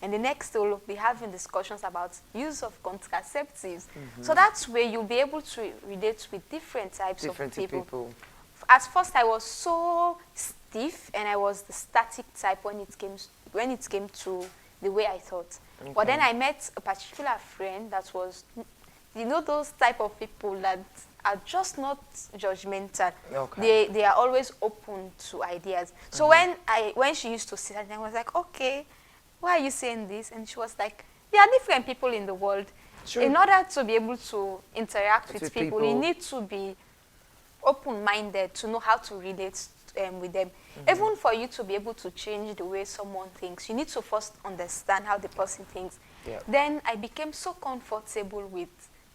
and the next day we'll be having discussions about use of contraceptives. So that's where you'll be able to relate with different types of people. At first, I was so stiff, and I was the static type when it came to the way I thought. But then I met a particular friend that was, you know, those type of people that are just not judgmental. They are always open to ideas. So when she used to sit, I was like, okay, why are you saying this? And she was like, there are different people in the world. Sure. In order to be able to interact with people, you need to be open-minded to know how to relate with them. Even for you to be able to change the way someone thinks, you need to first understand how the person thinks. Then I became so comfortable with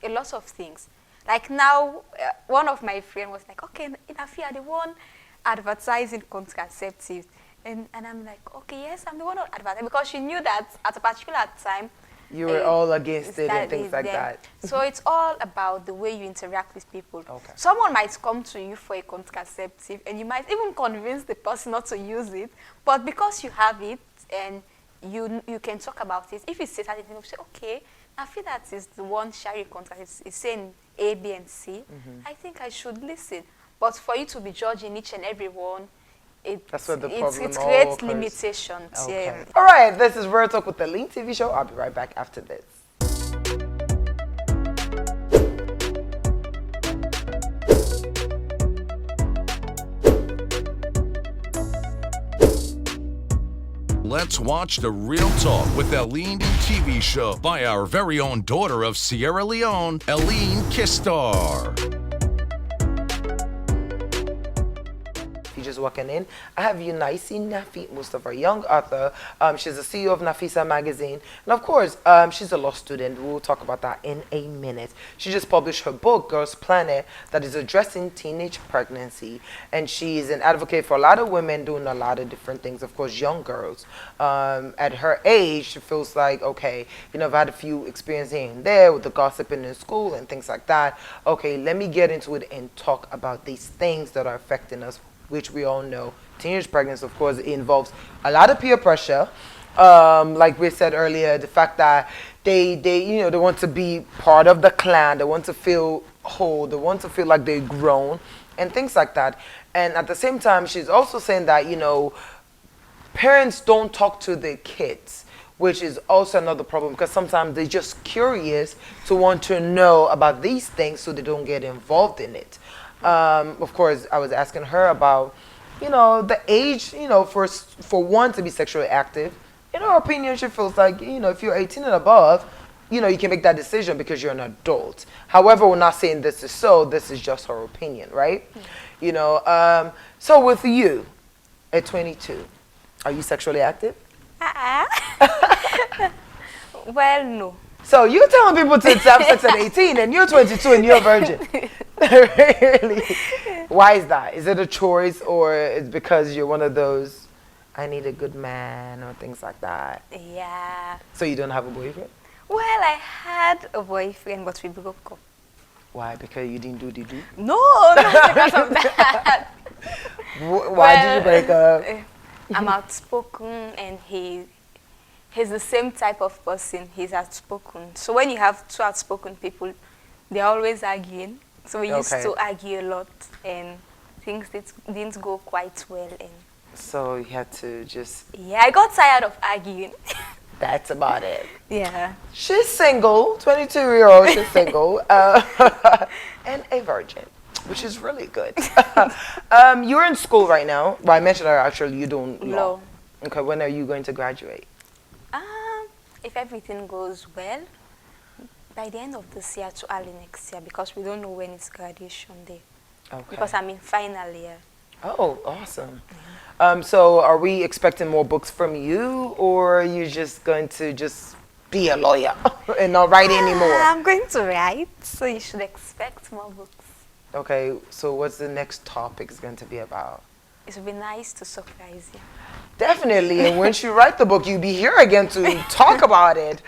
a lot of things. Like now, one of my friends was like, okay, Naffie, are the one advertising contraceptives. And I'm like, okay, yes, I'm the one advertising. Because she knew that at a particular time,
you were all against it and things like that.
So it's all about the way you interact with people. Someone might come to you for a contraceptive, and you might even convince the person not to use it. But because you have it and you can talk about it, if you say something, you say, okay, I feel that is the one sharing contraceptive is saying A, B, and C. I think I should listen. But for you to be judging each and every one,
that's where the problem
it creates limitations.
All right, this is Real Talk with the Lean TV show. I'll be right back after this.
Let's watch the Real Talk with Eline TV show by our very own daughter of Sierra Leone, Eline Kistar.
Just walking in, I have Eunice Naffie Mustapha, young author. She's the CEO of Nafisa magazine, and of course, she's a law student. We'll talk about that in a minute. She just published her book, Girlz Planete, that is addressing teenage pregnancy, and she's an advocate for a lot of women doing a lot of different things. Of course, young girls. At her age, she feels like, okay, you know, I've had a few experiences here and there with the gossiping in school and things like that. Okay, let me get into it and talk about these things that are affecting us, which we all know. Teenage pregnancy, of course, involves a lot of peer pressure. Like we said earlier, the fact that they want to be part of the clan, they want to feel whole, they want to feel like they're grown, and things like that. And at the same time, she's also saying that, you know, parents don't talk to their kids, which is also another problem, because sometimes they're just curious to want to know about these things so they don't get involved in it. Of course, I was asking her about, you know, the age, you know, for one to be sexually active. In her opinion, she feels like, you know, if you're 18 and above, you know, you can make that decision because you're an adult. However, we're not saying this is so. This is just her opinion, right? You know, so with you, at 22, are you sexually active?
Well, no.
So you're telling people to have sex at 18 and you're 22 and you're a virgin. Really? Why is that? Is it a choice, or it's because you're one of those, I need a good man, or things like that?
Yeah.
So you don't have a boyfriend?
Well, I had a boyfriend, but we broke up.
Why? Because you didn't do the do?
No, not because of that.
Why did you break up?
I'm outspoken, and he's the same type of person. He's outspoken. So when you have two outspoken people, they're always arguing. So we used to argue a lot, and things didn't go quite well. And
so you had to just...
Yeah, I got tired of arguing.
That's about it.
Yeah.
She's single, 22-year-old, she's single, and a virgin, which is really good. You're in school right now. Well, I mentioned her, actually, you're doing law. Okay, when are you going to graduate?
If everything goes well, by the end of this year to early next year, because we don't know when it's graduation day. Okay. Because I'm in final year.
Oh, awesome. So are we expecting more books from you, or are you just going to just be a lawyer and not write anymore?
I'm going to write, so you should expect more books.
Okay, so what's the next topic is going to be about?
It would be nice to surprise you.
Definitely, and once you write the book, you'll be here again to talk about it.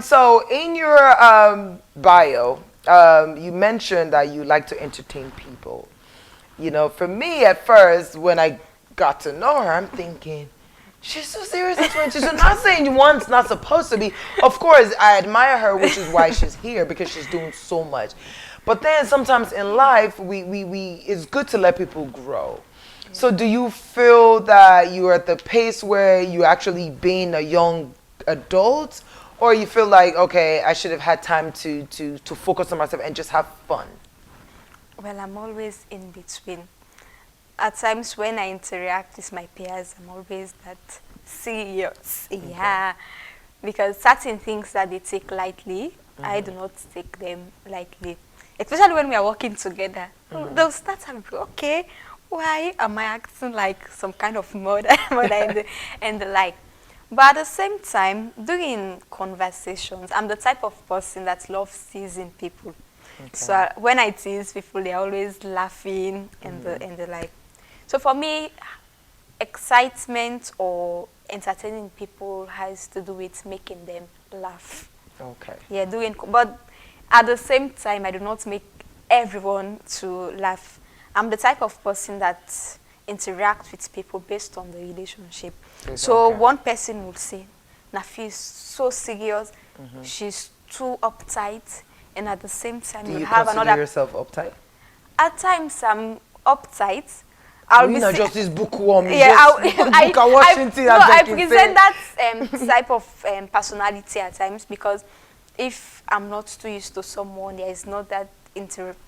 So in your bio, you mentioned that you like to entertain people. You know, for me at first, when I got to know her, I'm thinking, she's so serious. That's when she's not saying one's not supposed to be. Of course, I admire her, which is why she's here, because she's doing so much. But then sometimes in life, it's good to let people grow. So do you feel that you're at the pace where you're actually being a young adult, or you feel like, okay, I should have had time to focus on myself and just have fun?
Well, I'm always in between. At times when I interact with my peers, I'm always that serious. Okay. Yeah. Because certain things that they take lightly, I do not take them lightly. Especially when we are working together. They'll start and be, okay, why am I acting like some kind of mother and the like? But at the same time, during conversations, I'm the type of person that loves teasing people. Okay. So when I tease people, they're always laughing and the like. So for me, excitement or entertaining people has to do with making them laugh.
Okay.
Yeah, but at the same time, I do not make everyone to laugh. I'm the type of person that interacts with people based on the relationship. So one person will say, Naffie is so serious, she's too uptight, and at the same time
do you have consider yourself uptight?
At times I'm uptight.
Not just this bookworm.
Yeah, I present
say.
that type of personality at times, because if I'm not too used to someone, there is not that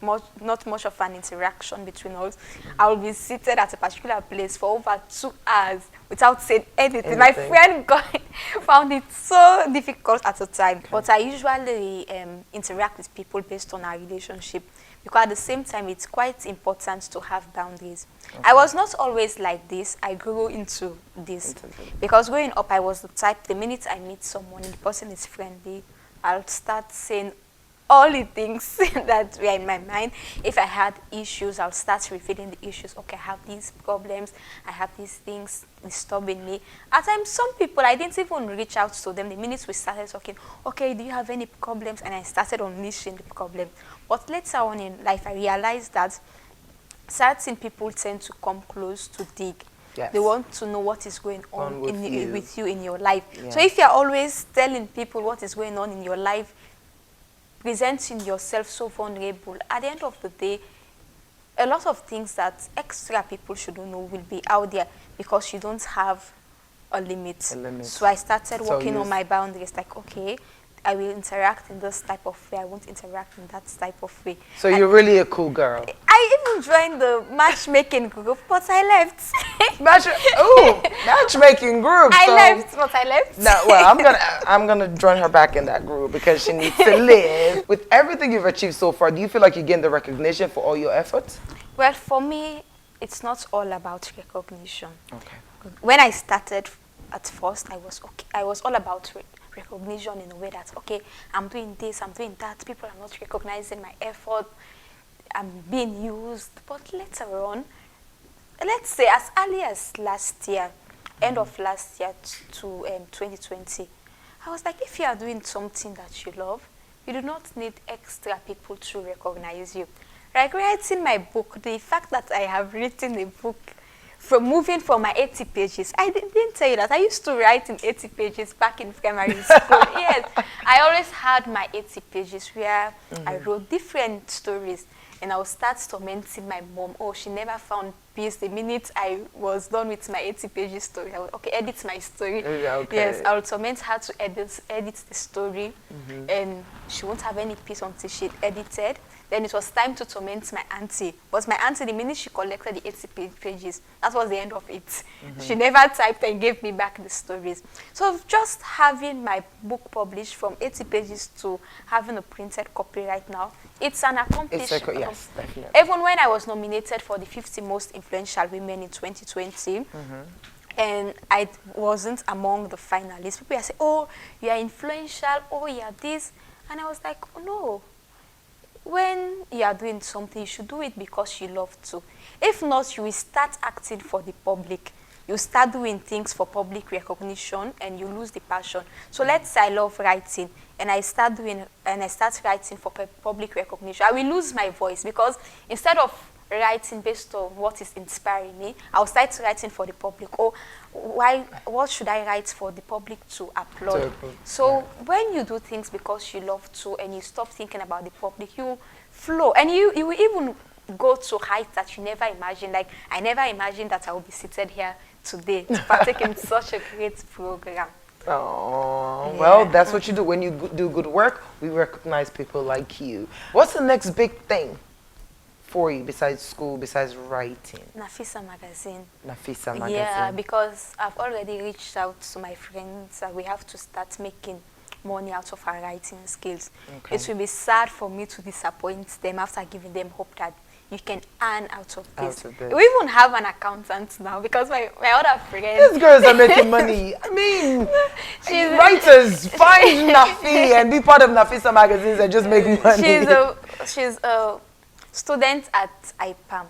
not much of an interaction between us. I will be seated at a particular place for over 2 hours without saying anything. My friend found it so difficult at the time. Okay. But I usually interact with people based on our relationship, because at the same time, it's quite important to have boundaries. Okay. I was not always like this. I grew into this. Because growing up, I was the type, the minute I meet someone and the person is friendly, I'll start saying all the things that were in my mind. If I had issues, I'll start revealing the issues. Okay, I have these problems, I have these things disturbing me. At times, some people, I didn't even reach out to them. The minute we started talking, okay, do you have any problems? And I started unleashing the problem. But later on in life, I realized that certain people tend to come close to dig. Yes. They want to know what is going on with you in your life. Yeah. So if you're always telling people what is going on in your life, presenting yourself so vulnerable, at the end of the day, a lot of things that extra people shouldn't know will be out there, because you don't have a limit. So I started working on my boundaries, like, okay, I will interact in this type of way, I won't interact in that type of way. So you're really a cool girl. I even joined the matchmaking group, but I left. Matchmaking group. I left, but I left.
No, well, I'm gonna join her back in that group, because she needs to live. With everything you've achieved so far, do you feel like you're getting the recognition for all your efforts?
Well, for me, it's not all about recognition. Okay. When I started at first, I was all about recognition in a way that, okay, I'm doing this, I'm doing that, people are not recognizing my effort, I'm being used. But later on, let's say as early as last year, end of last year to 2020, I was like, if you are doing something that you love, you do not need extra people to recognize you. Like writing my book, the fact that I have written a book, from moving from my 80 pages. I didn't tell you that. I used to write in 80 pages back in primary school. Yes, I always had my 80 pages where I wrote different stories. And I would start tormenting my mom. Oh, she never found peace. The minute I was done with my 80 pages story, I would, okay, edit my story. Okay. Yes, I would torment her to edit the story. And she won't have any peace until she edited. Then it was time to torment my auntie. But my auntie, the minute she collected the 80 pages, that was the end of it. She never typed and gave me back the stories. So just having my book published from 80 pages to having a printed copy right now, it's an accomplishment.
Yes, definitely.
Even when I was nominated for the 50 most influential women in 2020, and I wasn't among the finalists. People are saying, oh, you are influential, oh, you are this. And I was like, oh, no. When you are doing something, you should do it because you love to. If not, you will start acting for the public. You start doing things for public recognition and you lose the passion. So let's say I love writing and I start writing for public recognition. I will lose my voice because instead of writing based on what is inspiring me, I'll start writing for the public. Oh, what should I write for the public to applaud? So when you do things because you love to and you stop thinking about the public, you flow. And you will even go to heights that you never imagined. Like, I never imagined that I would be seated here today to partake in such a great program.
Oh,
Yeah.
well, that's what you do. When you do good work, we recognize people like you. What's the next big thing for you besides school, besides writing?
Nafisa magazine.
Nafisa magazine.
Yeah, because I've already reached out to my friends that we have to start making money out of our writing skills.
Okay.
It will be sad for me to disappoint them after giving them hope that you can earn out of this. We even have an accountant now because my other friends.
These girls are making money. I mean, writers find Nafi and be part of Nafisa magazines and just make money.
She's a student at IPAM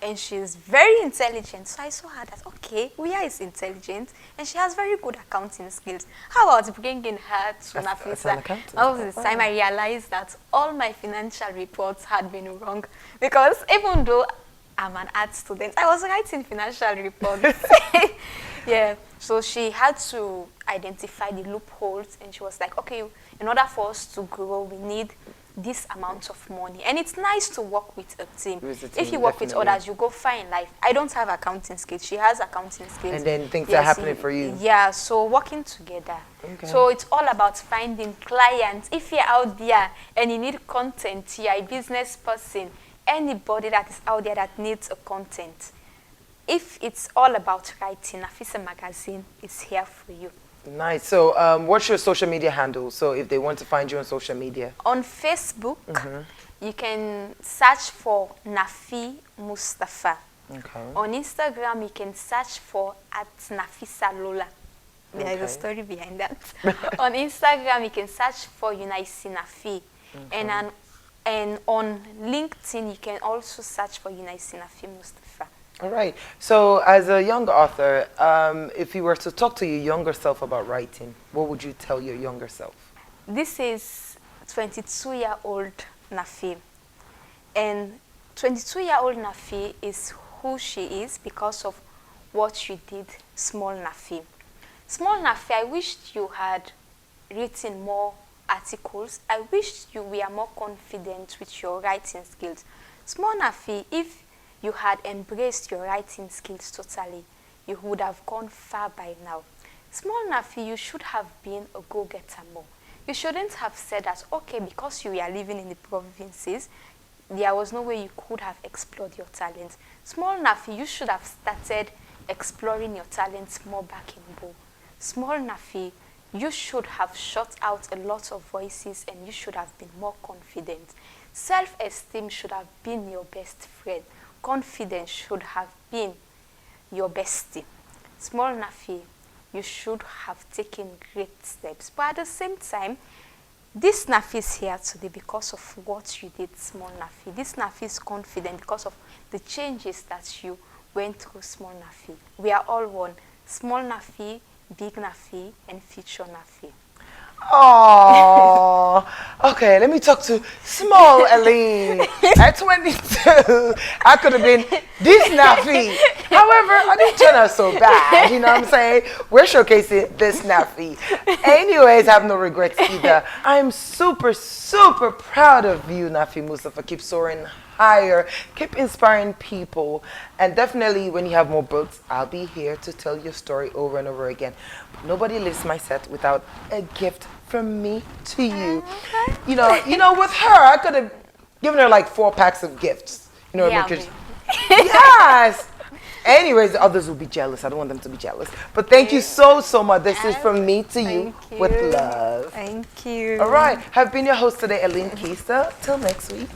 and she's very intelligent. So I saw her that, okay, Uya is intelligent and she has very good accounting skills. How about bringing her to Nafisa? All this time I realized that all my financial reports had been wrong because even though I'm an art student, I was writing financial reports. Yeah, so she had to identify the loopholes and she was like, okay, in order for us to grow, we need this amount of money. And it's nice to work with a team. If you work with others, you go far in life. I don't have accounting skills. She has accounting skills.
And then things are happening for you.
Yeah, so working together. Okay. So it's all about finding clients. If you're out there and you need content, you're a business person, anybody that is out there that needs a content, if it's all about writing, Nafisa magazine is here for you.
Nice. So what's your social media handle? So if they want to find you on social media.
On Facebook, you can search for Naffie Mustapha. Okay. On Instagram, you can search for @Nafisa Lola. There's a story behind that. On Instagram, you can search for Eunice Naffie. And on LinkedIn, you can also search for Eunice Naffie Mustapha.
All right. So as a young author, if you were to talk to your younger self about writing, what would you tell your younger self? This
is 22-year-old Naffie. And 22-year-old Naffie is who she is because of what you did, small Naffie. Small Naffie, I wished you had written more articles. I wished you were more confident with your writing skills. Small Naffie, if you had embraced your writing skills totally, you would have gone far by now. Small Naffie, you should have been a go-getter more. You shouldn't have said that, okay, because you were living in the provinces, there was no way you could have explored your talents. Small Naffie, you should have started exploring your talents more back in Bo. Small Naffie, you should have shut out a lot of voices and you should have been more confident. Self-esteem should have been your best friend. Confidence should have been your bestie. Small Naffie, you should have taken great steps. But at the same time, this Naffie is here today because of what you did, small Naffie. This Naffie is confident because of the changes that you went through, small Naffie. We are all one. Small Naffie, big Naffie, and future Naffie.
Oh, okay. Let me talk to small Eileen. At 22, I could have been this Naffie. However, I didn't turn out so bad. You know what I'm saying? We're showcasing this Naffie. Anyways, I have no regrets either. I'm super, super proud of you, Naffie Mustapha. Keep soaring higher. Keep inspiring people. And definitely, when you have more books, I'll be here to tell your story over and over again. Nobody leaves my set without a gift from me to you. Okay. You know, with her, I could have given her like 4 packs of gifts. You know,
yeah,
yes. Anyways, the others will be jealous. I don't want them to be jealous. But thank you so, so much. This is from me to you with love.
Thank you.
All right. I've been your host today, Eileen Kista. Till next week.